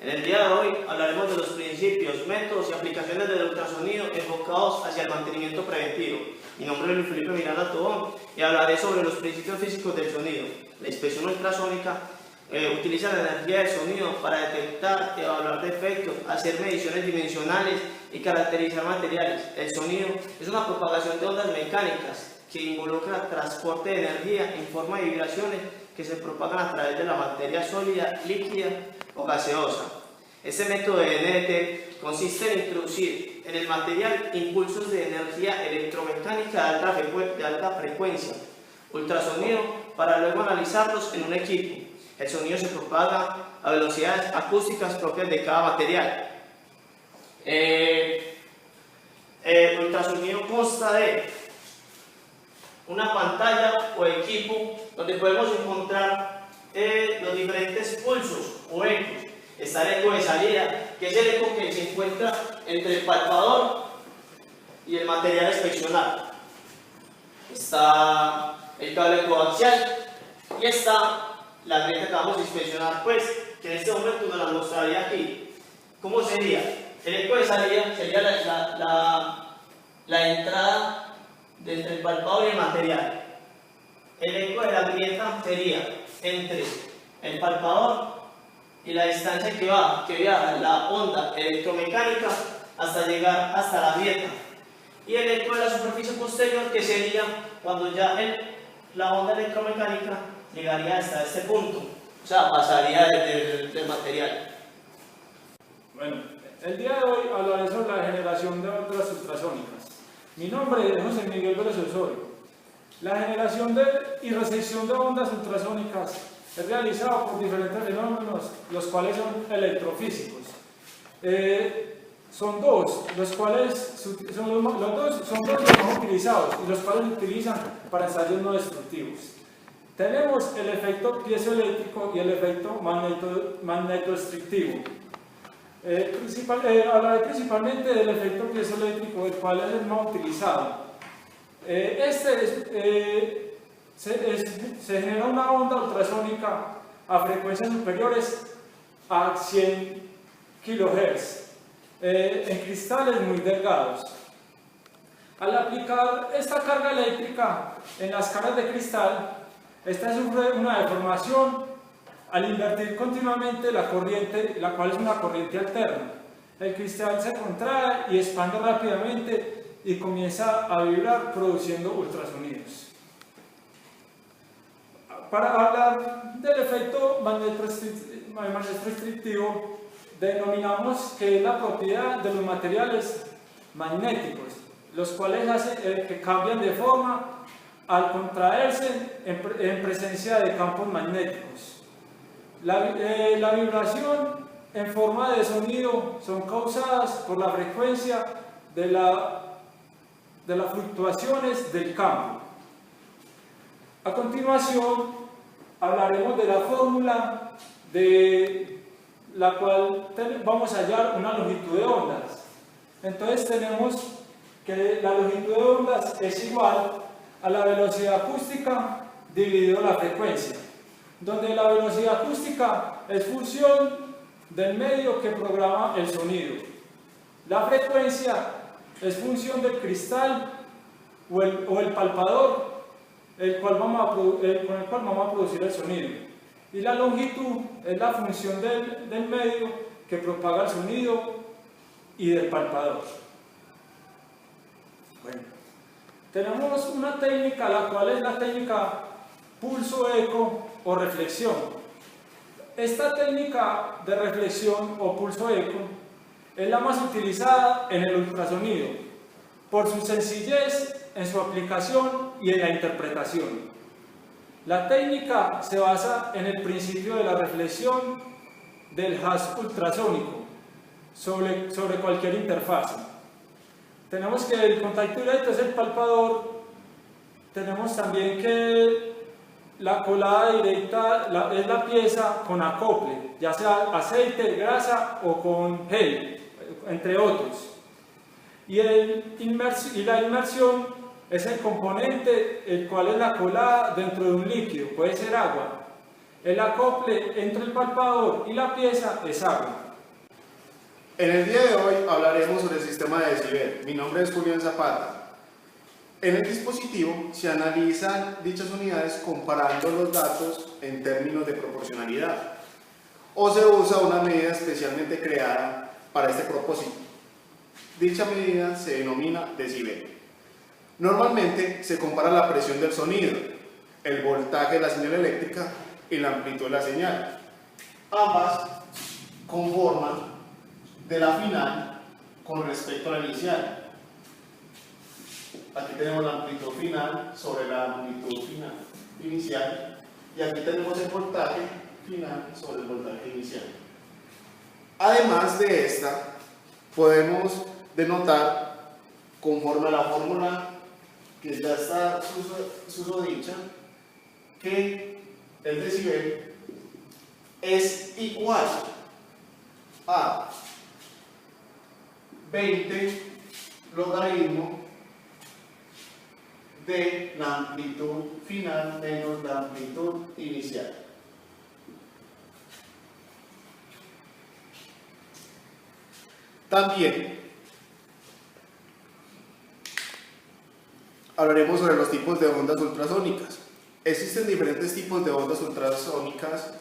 En el día de hoy hablaremos de los principios, métodos y aplicaciones del ultrasonido enfocados hacia el mantenimiento preventivo. Mi nombre es Luis Felipe Miranda Tobón y hablaré sobre los principios físicos del sonido. La inspección ultrasónica utiliza la energía del sonido para detectar, evaluar defectos, hacer mediciones dimensionales y caracterizar materiales. El sonido es una propagación de ondas mecánicas que involucra transporte de energía en forma de vibraciones que se propagan a través de la materia sólida, líquida o gaseosa. Este método de NDT consiste en introducir en el material impulsos de energía electromecánica de alta frecuencia, ultrasonido, para luego analizarlos en un equipo. El sonido se propaga a velocidades acústicas propias de cada material. El ultrasonido consta de una pantalla o equipo donde podemos encontrar los diferentes pulsos o ecos. Está el eco de salida, que es el eco que se encuentra entre el palpador y el material a inspeccionar. Está el cable coaxial y está la grieta que vamos a inspeccionar, pues, que en este momento nos la mostraría aquí. ¿Cómo sería? El eco de salida sería la entrada entre el palpador y el material. El eco de la grieta sería entre el palpador y la distancia que viaja la onda electromecánica hasta llegar hasta la grieta. Y el eco de la superficie posterior, que sería cuando ya la onda electromecánica llegaría hasta este punto, o sea, pasaría del material. Bueno, el día de hoy hablaré sobre la generación de ondas ultrasónicas. Mi nombre es José Miguel Vélez Osorio. La generación y recepción de ondas ultrasónicas es realizada por diferentes fenómenos, los cuales son electrofísicos. Son dos, los cuales son los más utilizados y los cuales se utilizan para ensayos no destructivos. Tenemos el efecto piezoeléctrico y el efecto magnetostrictivo. Hablaré principalmente del efecto piezoeléctrico, el cual es el más utilizado. Se genera una onda ultrasónica a frecuencias superiores a 100 kHz en cristales muy delgados. Al aplicar esta carga eléctrica en las caras de cristal, esta sufre una deformación al invertir continuamente la corriente, la cual es una corriente alterna. El cristal se contrae y expande rápidamente y comienza a vibrar produciendo ultrasonidos. Para hablar del efecto magnetostrictivo, denominamos que es la propiedad de los materiales magnéticos, los cuales hacen que cambian de forma al contraerse en presencia de campos magnéticos. La vibración en forma de sonido son causadas por la frecuencia de las fluctuaciones del campo. A continuación hablaremos de la fórmula de la cual vamos a hallar una longitud de ondas. Entonces tenemos que la longitud de ondas es igual a la velocidad acústica dividido la frecuencia, donde la velocidad acústica es función del medio que programa el sonido. La frecuencia es función del cristal o el palpador con el cual vamos a producir el sonido. Y la longitud es la función del medio que propaga el sonido y del palpador. Bueno, tenemos una técnica, la cual es la técnica pulso-eco o reflexión. Esta técnica de reflexión o pulso-eco es la más utilizada en el ultrasonido por su sencillez en su aplicación y en la interpretación. La técnica se basa en el principio de la reflexión del haz ultrasónico sobre cualquier interfaz. Tenemos que el contacto directo es el palpador. Tenemos también que la colada directa es la pieza con acople, ya sea aceite, grasa o con gel, entre otros. Y la inmersión es el componente, el cual es la colada dentro de un líquido, puede ser agua. El acople entre el palpador y la pieza es agua. En el día de hoy hablaremos sobre el sistema de decibel. Mi nombre es Julián Zapata. En el dispositivo se analizan dichas unidades comparando los datos en términos de proporcionalidad, o se usa una medida especialmente creada para este propósito. Dicha medida se denomina decibel. Normalmente se compara la presión del sonido, el voltaje de la señal eléctrica y la amplitud de la señal. Ambas conforman de la final con respecto a la inicial. Aquí tenemos la amplitud final sobre la amplitud final inicial y aquí tenemos el voltaje final sobre el voltaje inicial. Además de esta, podemos denotar conforme a la fórmula que ya está susodicha que el decibel es igual a 20 logaritmo de la amplitud final menos la amplitud inicial. También hablaremos sobre los tipos de ondas ultrasónicas. Existen diferentes tipos de ondas ultrasónicas,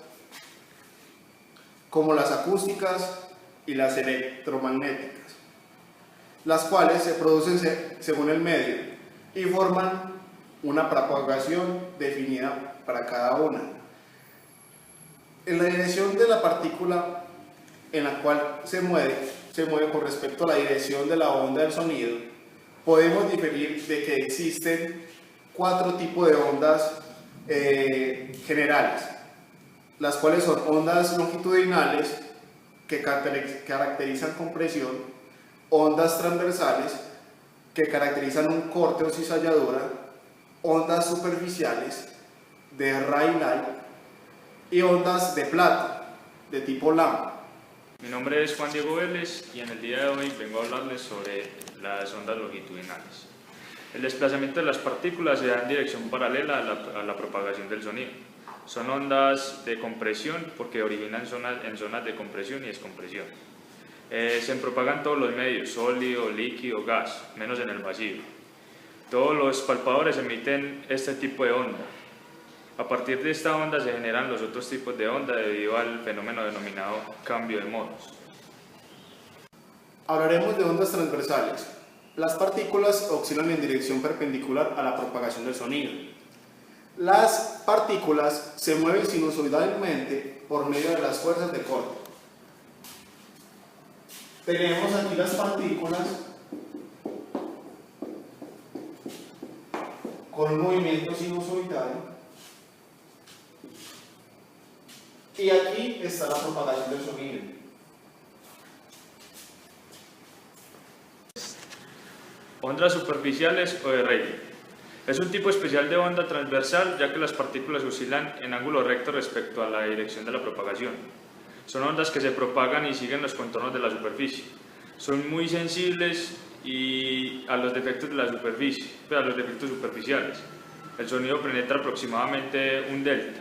como las acústicas y las electromagnéticas, las cuales se producen según el medio y forman una propagación definida para cada una. En la dirección de la partícula en la cual se mueve con respecto a la dirección de la onda del sonido, podemos diferir de que existen 4 tipos de ondas generales, las cuales son ondas longitudinales que caracterizan compresión, ondas transversales que caracterizan un corte o cizalladura, ondas superficiales de Rayleigh y ondas de plata de tipo Lambda. Mi nombre es Juan Diego Vélez y en el día de hoy vengo a hablarles sobre las ondas longitudinales. El desplazamiento de las partículas se da en dirección paralela a la propagación del sonido. Son ondas de compresión porque originan en zonas de compresión y descompresión. Se propagan todos los medios, sólido, líquido, gas, menos en el vacío. Todos los palpadores emiten este tipo de onda. A partir de esta onda se generan los otros tipos de onda debido al fenómeno denominado cambio de modos. Hablaremos de ondas transversales. Las partículas oscilan en dirección perpendicular a la propagación del sonido. Las partículas se mueven sinusoidalmente por medio de las fuerzas de corte. Tenemos aquí las partículas con un movimiento sinusoidal y aquí está la propagación del sonido. Ondas superficiales o de Rayleigh. Es un tipo especial de onda transversal ya que las partículas oscilan en ángulo recto respecto a la dirección de la propagación. Son ondas que se propagan y siguen los contornos de la superficie. Son muy sensibles a los defectos de la superficie, a los defectos superficiales. El sonido penetra aproximadamente un delta.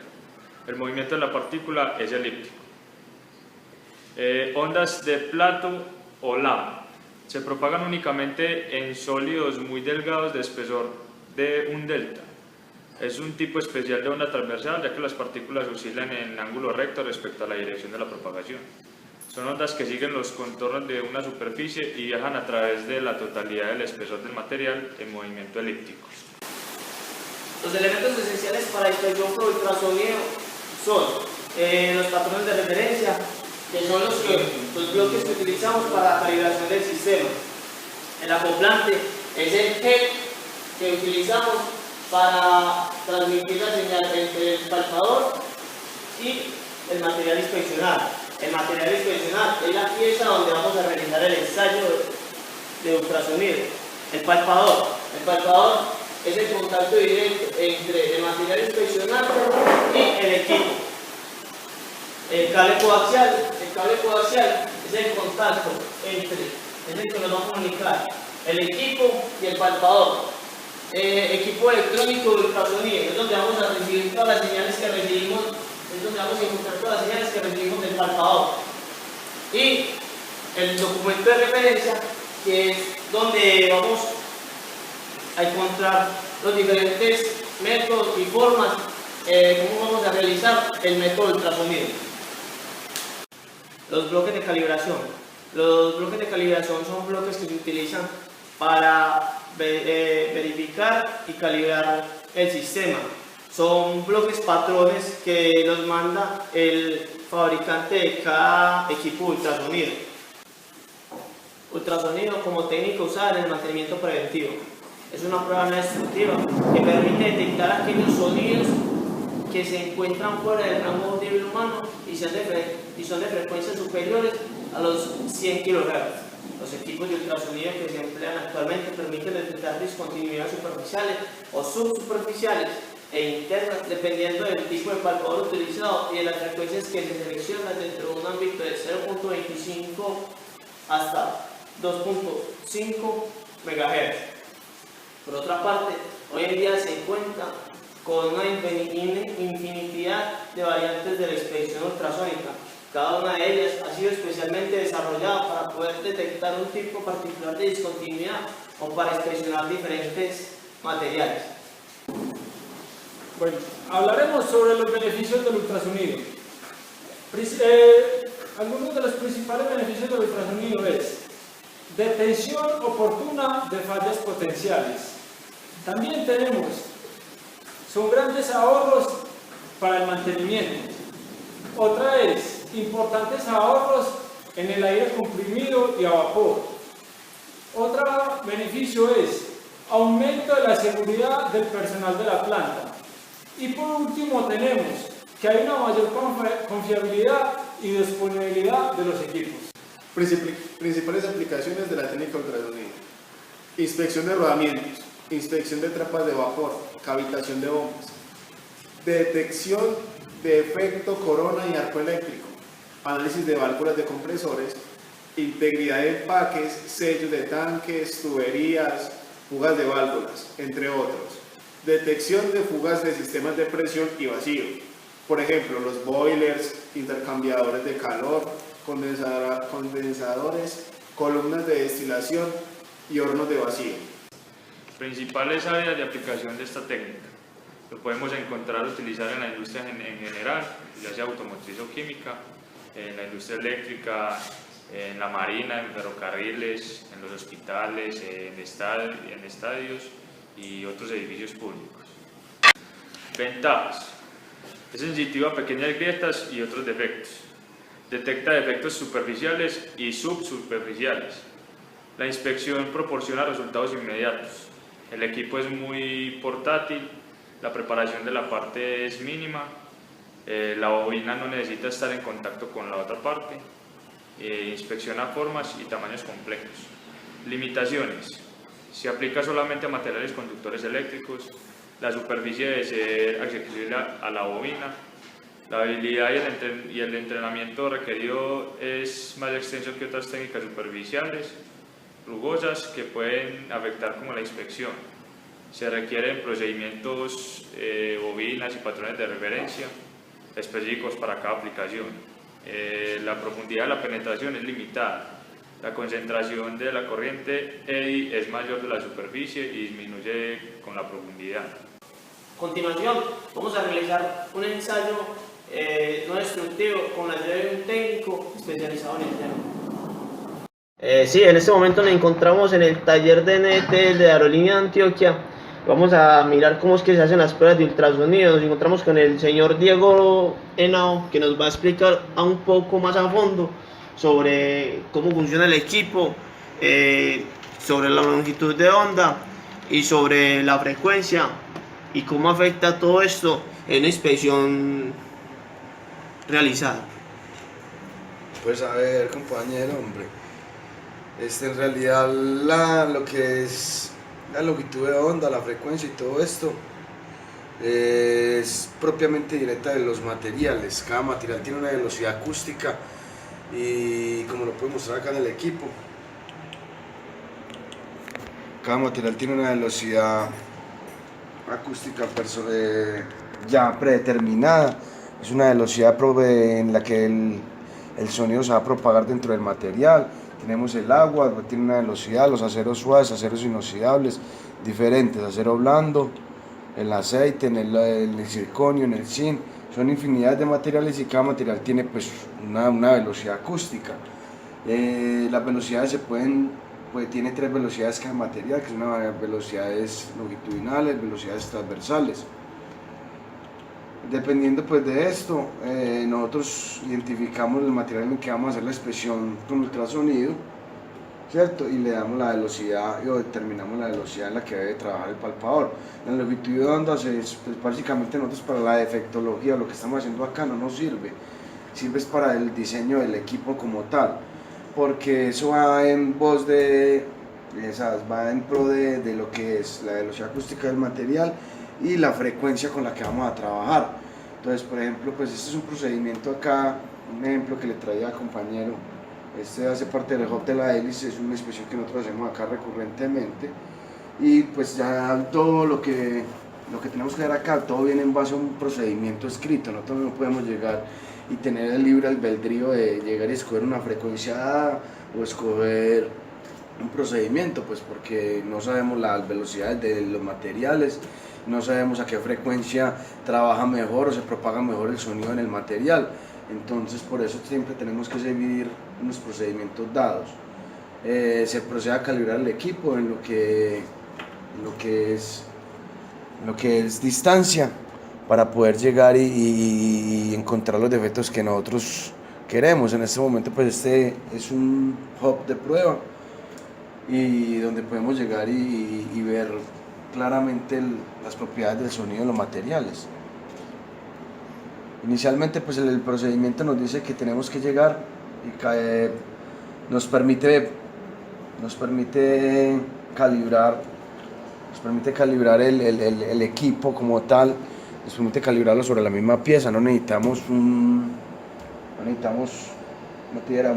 El movimiento de la partícula es elíptico. Ondas de plato o lambda. Se propagan únicamente en sólidos muy delgados de espesor de un delta. Es un tipo especial de onda transversal ya que las partículas oscilan en ángulo recto respecto a la dirección de la propagación. Son ondas que siguen los contornos de una superficie y viajan a través de la totalidad del espesor del material en movimiento elíptico. Los elementos esenciales para la inspección por ultrasonido son los patrones de referencia, que son los bloques que utilizamos para la calibración del sistema. El acoplante es el gel que utilizamos para transmitir la señal entre el palpador y el material inspeccionado. El material inspeccionado es la pieza donde vamos a realizar el ensayo de ultrasonido. El palpador es el contacto directo entre el material inspeccionado y el equipo. El cable coaxial es el contacto es el que nos va a comunicar el equipo y el palpador. Equipo electrónico de ultrasonido es donde vamos a recibir todas las señales que recibimos, es donde vamos a encontrar todas las señales que recibimos del palpador. Y el documento de referencia, que es donde vamos a encontrar los diferentes métodos y formas, cómo vamos a realizar el método de ultrasonido. Los bloques de calibración. Los bloques de calibración son bloques que se utilizan para verificar y calibrar el sistema. Son bloques patrones que los manda el fabricante de cada equipo de ultrasonido. Ultrasonido como técnica usada en el mantenimiento preventivo. Es una prueba no destructiva que permite detectar aquellos sonidos que se encuentran fuera del rango audible humano y son de frecuencias superiores a los 100 kHz. Los equipos de ultrasonido que se emplean actualmente permiten detectar discontinuidades superficiales o subsuperficiales e internas dependiendo del tipo de palpador utilizado y de las frecuencias que se seleccionan dentro de un ámbito de 0.25 hasta 2.5 MHz. Por otra parte, hoy en día se cuenta con una infinidad de variantes de la inspección ultrasónica. Cada una de ellas ha sido especialmente desarrollada para poder detectar un tipo particular de discontinuidad o para inspeccionar diferentes materiales. Bueno, hablaremos sobre los beneficios del ultrasonido. Algunos de los principales beneficios del ultrasonido es detección oportuna de fallas potenciales. También son grandes ahorros para el mantenimiento. Otra es importantes ahorros en el aire comprimido y a vapor. Otro beneficio es aumento de la seguridad del personal de la planta. Y por último tenemos que hay una mayor confiabilidad y disponibilidad de los equipos. Principales aplicaciones de la técnica ultrasonido: inspección de rodamientos, inspección de trampas de vapor, cavitación de bombas, detección de efecto corona y arco eléctrico, análisis de válvulas de compresores, integridad de empaques, sellos de tanques, tuberías, fugas de válvulas, entre otros. Detección de fugas de sistemas de presión y vacío, por ejemplo, los boilers, intercambiadores de calor, condensadores, columnas de destilación y hornos de vacío. Principales áreas de aplicación de esta técnica. Lo podemos encontrar utilizar en la industria en general, ya sea automotriz o química, en la industria eléctrica, en la marina, en ferrocarriles, en los hospitales, en estadios y otros edificios públicos. Ventajas. Es sensitivo a pequeñas grietas y otros defectos. Detecta defectos superficiales y subsuperficiales. La inspección proporciona resultados inmediatos. El equipo es muy portátil, la preparación de la parte es mínima, la bobina no necesita estar en contacto con la otra parte, inspecciona formas y tamaños complejos. Limitaciones. Se aplica solamente a materiales conductores eléctricos, la superficie debe ser accesible a la bobina, la habilidad y el entrenamiento requerido es más extenso que otras técnicas superficiales, rugosas que pueden afectar como la inspección. Se requieren procedimientos, bobinas y patrones de referencia específicos para cada aplicación. La profundidad de la penetración es limitada. La concentración de la corriente eddy es mayor de la superficie y disminuye con la profundidad. A continuación, vamos a realizar un ensayo no destructivo con la ayuda de un técnico especializado en el tema. Sí, en este momento nos encontramos en el taller de NDT de Aerolínea Antioquia. Vamos a mirar cómo es que se hacen las pruebas de ultrasonido. Nos encontramos con el señor Diego Henao, que nos va a explicar un poco más a fondo sobre cómo funciona el equipo, sobre la longitud de onda y sobre la frecuencia y cómo afecta todo esto en una inspección realizada. Pues a ver, compañero, hombre, en realidad lo que es la longitud de onda, la frecuencia y todo esto es propiamente directa de los materiales. Cada material tiene una velocidad acústica y como lo puedo mostrar acá en el equipo, cada material tiene una velocidad acústica ya predeterminada. Es una velocidad en la que el sonido se va a propagar dentro del material. Tenemos el agua, tiene una velocidad, los aceros suaves, aceros inoxidables, diferentes, acero blando, el aceite, en el circonio, en el zinc, son infinidad de materiales y cada material tiene pues una velocidad acústica. Las velocidades tiene 3 velocidades cada material, que son velocidades longitudinales, velocidades transversales. Dependiendo pues de esto, nosotros identificamos el material en el que vamos a hacer la expresión con ultrasonido, ¿cierto? Y le damos la velocidad o determinamos la velocidad en la que debe trabajar el palpador. La longitud de onda pues, básicamente nosotros para la defectología, lo que estamos haciendo acá no nos sirve para el diseño del equipo como tal, porque eso va en pos va en pro de lo que es la velocidad acústica del material y la frecuencia con la que vamos a trabajar. Entonces, por ejemplo, pues este es un procedimiento acá, un ejemplo que le traía al compañero. Este hace parte del hub de la hélice, es una inspección que nosotros hacemos acá recurrentemente, y pues ya todo lo que tenemos que ver acá, todo viene en base a un procedimiento escrito. Nosotros no podemos llegar y tener el libre albedrío de llegar y escoger una frecuencia dada o escoger un procedimiento, pues porque no sabemos las velocidades de los materiales, no sabemos a qué frecuencia trabaja mejor o se propaga mejor el sonido en el material. Entonces por eso siempre tenemos que seguir unos procedimientos dados. Se procede a calibrar el equipo en lo que es distancia, para poder llegar y encontrar los defectos que nosotros queremos. En este momento pues este es un hub de prueba y donde podemos llegar y ver claramente las propiedades del sonido de los materiales. Inicialmente pues el procedimiento nos dice que tenemos que llegar y nos permite calibrar el equipo como tal, nos permite calibrarlo sobre la misma pieza. No necesitamos un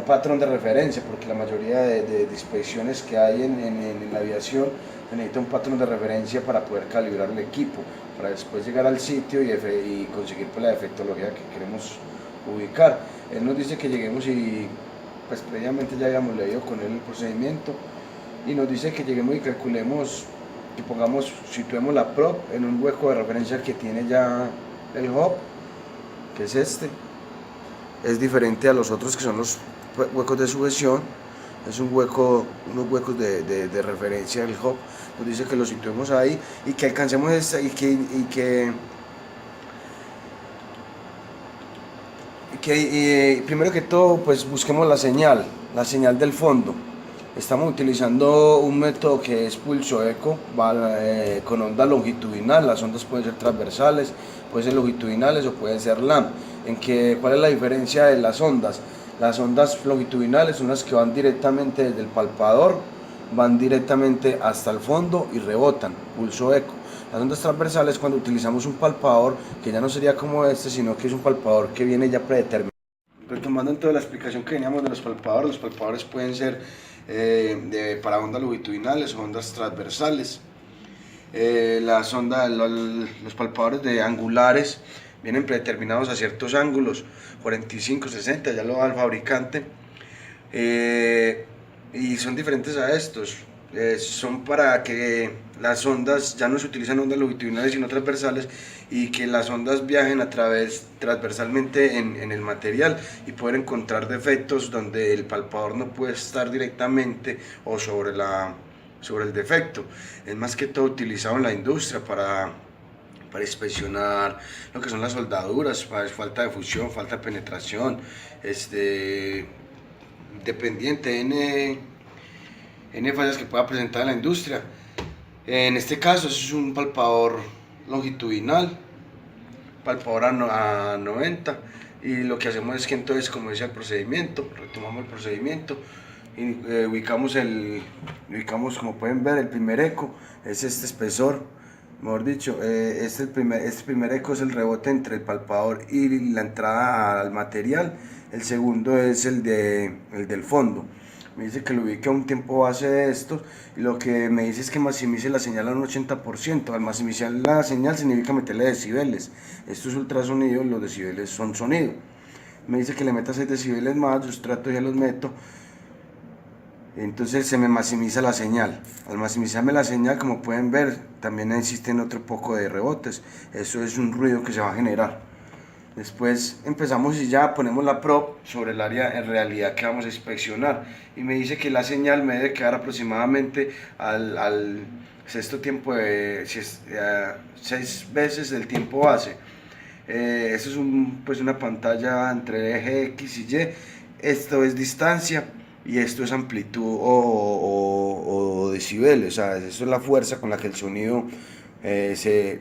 patrón de referencia, porque la mayoría de inspecciones que hay en la aviación se necesita un patrón de referencia para poder calibrar el equipo, para después llegar al sitio y conseguir pues, la defectología que queremos ubicar. Él nos dice que lleguemos y pues previamente ya habíamos leído con él el procedimiento, y nos dice que lleguemos y calculemos, que situemos la prop en un hueco de referencia que tiene ya el hub, que es este. Es diferente a los otros que son los huecos de sujeción, es unos huecos de referencia del hub. Nos dice que lo situemos ahí y que alcancemos primero que todo pues busquemos la señal del fondo. Estamos utilizando un método que es pulso eco, con onda longitudinal. Las ondas pueden ser transversales, pueden ser longitudinales o pueden ser LAM. ¿Cuál es la diferencia de las ondas? Las ondas longitudinales son las que van directamente desde el palpador, van directamente hasta el fondo y rebotan, pulso eco. Las ondas transversales, cuando utilizamos un palpador, que ya no sería como este, sino que es un palpador que viene ya predeterminado. Retomando en toda la explicación que veníamos de los palpadores pueden ser para ondas longitudinales o ondas transversales. Los palpadores de angulares vienen predeterminados a ciertos ángulos, 45, 60, ya lo da el fabricante, y son diferentes a estos. Son para que las ondas ya no se utilizan ondas longitudinales sino transversales, y que las ondas viajen transversalmente en el material y poder encontrar defectos donde el palpador no puede estar directamente o sobre el defecto. Es más que todo utilizado en la industria para inspeccionar lo que son las soldaduras, falta de fusión, falta de penetración, dependiente N fallas que pueda presentar la industria. En este caso es un palpador longitudinal, palpador a 90, y lo que hacemos es que entonces, como dice el procedimiento, retomamos el procedimiento y ubicamos, como pueden ver, el primer eco es este espesor. Mejor dicho, este primer eco es el rebote entre el palpador y la entrada al material. El segundo es el del fondo. Me dice que lo ubique a un tiempo base de estos, y lo que me dice es que maximice la señal a un 80%. Al maximizar la señal significa meterle decibeles. Esto es ultrasonido, los decibeles son sonido. me dice que le meta 6 decibeles más, yo trato y ya los meto. Entonces se me maximiza la señal. Al maximizarme la señal, como pueden ver, también existen otro poco de rebotes. Eso es un ruido que se va a generar. Después empezamos y ya ponemos la prop sobre el área en realidad que vamos a inspeccionar. Y me dice que la señal me debe quedar aproximadamente al sexto tiempo de 6 veces del tiempo base. Esto es pues una pantalla entre eje X y Y. Esto es distancia. Y esto es amplitud o decibeles, o sea, eso es la fuerza con la que el sonido,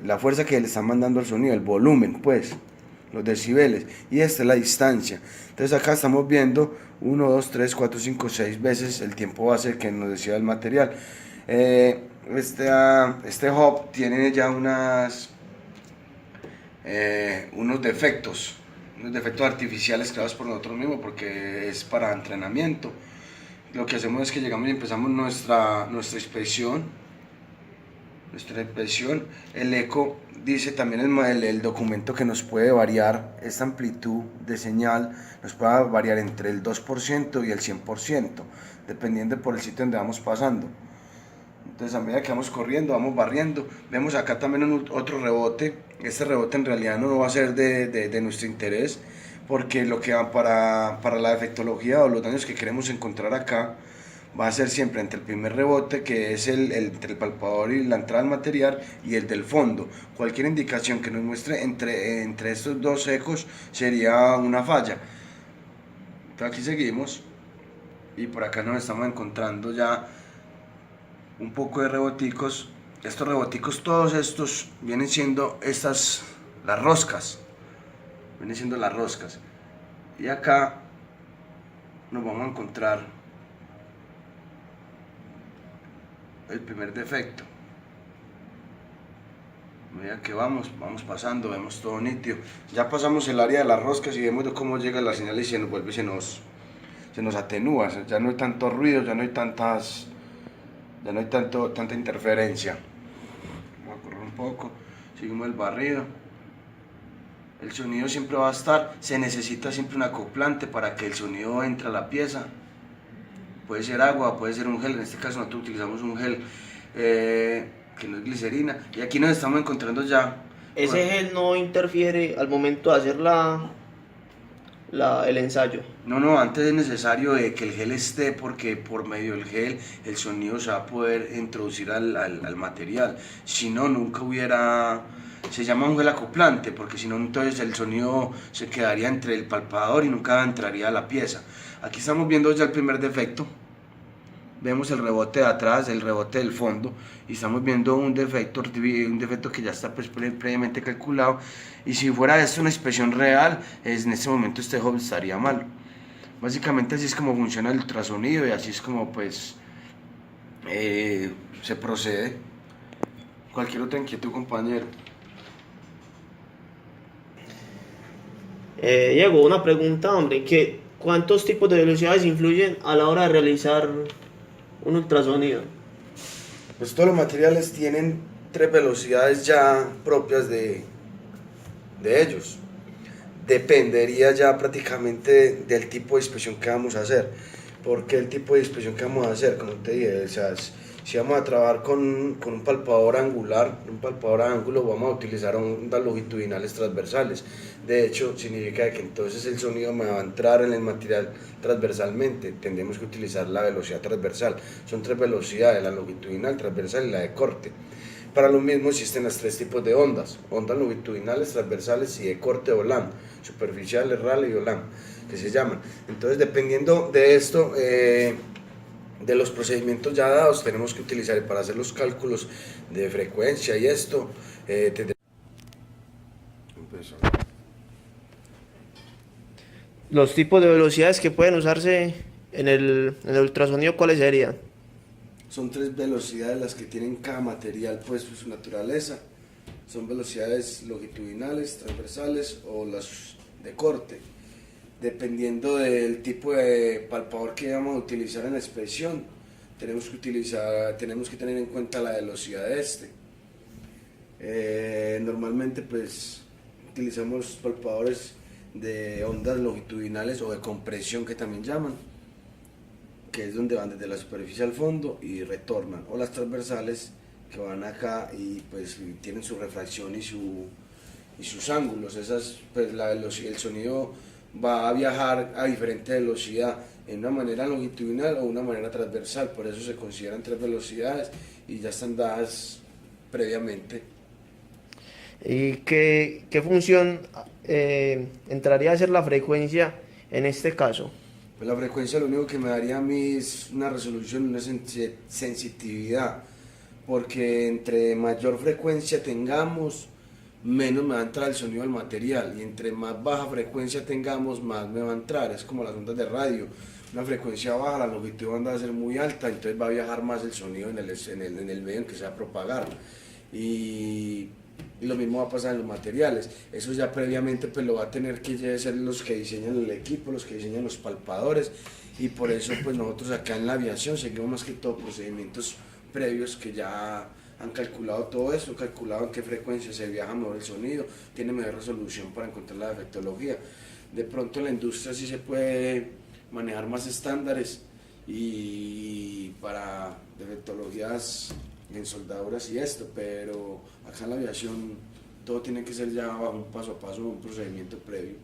la fuerza que le está mandando al sonido, el volumen, pues, los decibeles, y esta es la distancia. Entonces acá estamos viendo 1, 2, 3, 4, 5, 6 veces el tiempo base que nos decía el material. Este hub tiene ya unos defectos artificiales creados por nosotros mismos porque es para entrenamiento. Lo que hacemos es que llegamos y empezamos nuestra inspección. El eco dice también el documento que nos puede variar esta amplitud de señal, nos puede variar entre el 2% y el 100%, dependiendo por el sitio donde vamos pasando. Entonces a medida que vamos corriendo, vamos barriendo. Vemos acá también otro rebote. Este rebote en realidad no va a ser de nuestro interés, porque lo que va para la defectología o los daños que queremos encontrar acá va a ser siempre entre el primer rebote, que es entre el palpador y la entrada del material, y el del fondo. Cualquier indicación que nos muestre entre estos dos ecos sería una falla. Entonces aquí seguimos y por acá nos estamos encontrando ya un poco de reboticos. Estos reboticos, todos estos vienen siendo las roscas. Vienen siendo las roscas. Y acá nos vamos a encontrar el primer defecto. A medida que vamos pasando, vemos todo nítido. Ya pasamos el área de las roscas y vemos cómo llega la señal y se nos vuelve, se nos atenúa. Ya no hay tanto ruido, ya no hay tanta interferencia. Vamos a correr un poco, seguimos el barrido. El sonido siempre va a estar, se necesita siempre un acoplante para que el sonido entre a la pieza. Puede ser agua, puede ser un gel, en este caso nosotros utilizamos un gel que no es glicerina. Y aquí nos estamos encontrando ya. ¿Ese gel no interfiere al momento de hacer el ensayo? No, antes es necesario que el gel esté, porque por medio del gel el sonido se va a poder introducir al material. Si no, nunca hubiera... Se llama un gel acoplante, porque si no, entonces el sonido se quedaría entre el palpador y nunca entraría a la pieza. Aquí estamos viendo ya el primer defecto. Vemos el rebote de atrás, el rebote del fondo, y estamos viendo un defecto que ya está pues previamente calculado. Y si fuera esto una inspección real, en este momento este hub estaría mal. Básicamente así es como funciona el ultrasonido y así es como pues se procede. Cualquier otra inquietud, compañero. Diego, una pregunta, hombre, ¿cuántos tipos de velocidades influyen a la hora de realizar un ultrasonido? Pues todos los materiales tienen 3 velocidades ya propias de ellos. Dependería ya prácticamente del tipo de inspección que vamos a hacer. Porque el tipo de inspección que vamos a hacer, como te dije, o sea, si vamos a trabajar con un palpador angular, un palpador de ángulo, vamos a utilizar ondas longitudinales transversales. De hecho, significa que entonces el sonido me va a entrar en el material transversalmente. Tendremos que utilizar la velocidad transversal. Son 3 velocidades, la longitudinal, transversal y la de corte. Para lo mismo existen los 3 tipos de ondas: ondas longitudinales, transversales y de corte o LAM, superficiales, rally o LAM, que se llaman. Entonces, dependiendo de esto, de los procedimientos ya dados, tenemos que utilizar para hacer los cálculos de frecuencia y esto. Los tipos de velocidades que pueden usarse en el ultrasonido, ¿cuáles serían? Son 3 velocidades las que tienen cada material, pues su naturaleza. Son velocidades longitudinales, transversales o las de corte. Dependiendo del tipo de palpador que vamos a utilizar en la inspección, tenemos que tener en cuenta la velocidad de este. Normalmente pues utilizamos palpadores de ondas longitudinales o de compresión que también llaman, que es donde van desde la superficie al fondo y retornan, o las transversales que van acá y pues tienen su refracción y sus ángulos. Esas, pues el sonido va a viajar a diferente velocidad, en una manera longitudinal o una manera transversal, por eso se consideran 3 velocidades y ya están dadas previamente. ¿Y qué función entraría a ser la frecuencia en este caso? Pues la frecuencia lo único que me daría a mí es una resolución, una sensitividad, porque entre mayor frecuencia tengamos, menos me va a entrar el sonido del material, y entre más baja frecuencia tengamos, más me va a entrar. Es como las ondas de radio, una frecuencia baja, la longitud de onda va a ser muy alta, entonces va a viajar más el sonido en el medio en que se va a propagar, y lo mismo va a pasar en los materiales. Eso ya previamente pues lo va a tener que ser los que diseñan el equipo, los que diseñan los palpadores, y por eso pues nosotros acá en la aviación seguimos más que todo procedimientos previos que ya han calculado todo esto, calculado en qué frecuencia se viaja mejor el sonido, tiene mejor resolución para encontrar la defectología. De pronto en la industria sí se puede manejar más estándares y para defectologías en soldaduras y esto, pero acá en la aviación todo tiene que ser ya bajo un paso a paso, un procedimiento previo.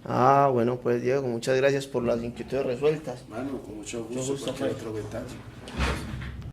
Ah, bueno, pues Diego, muchas gracias por las inquietudes resueltas. Mano, con mucho gusto, cualquier otro detalle.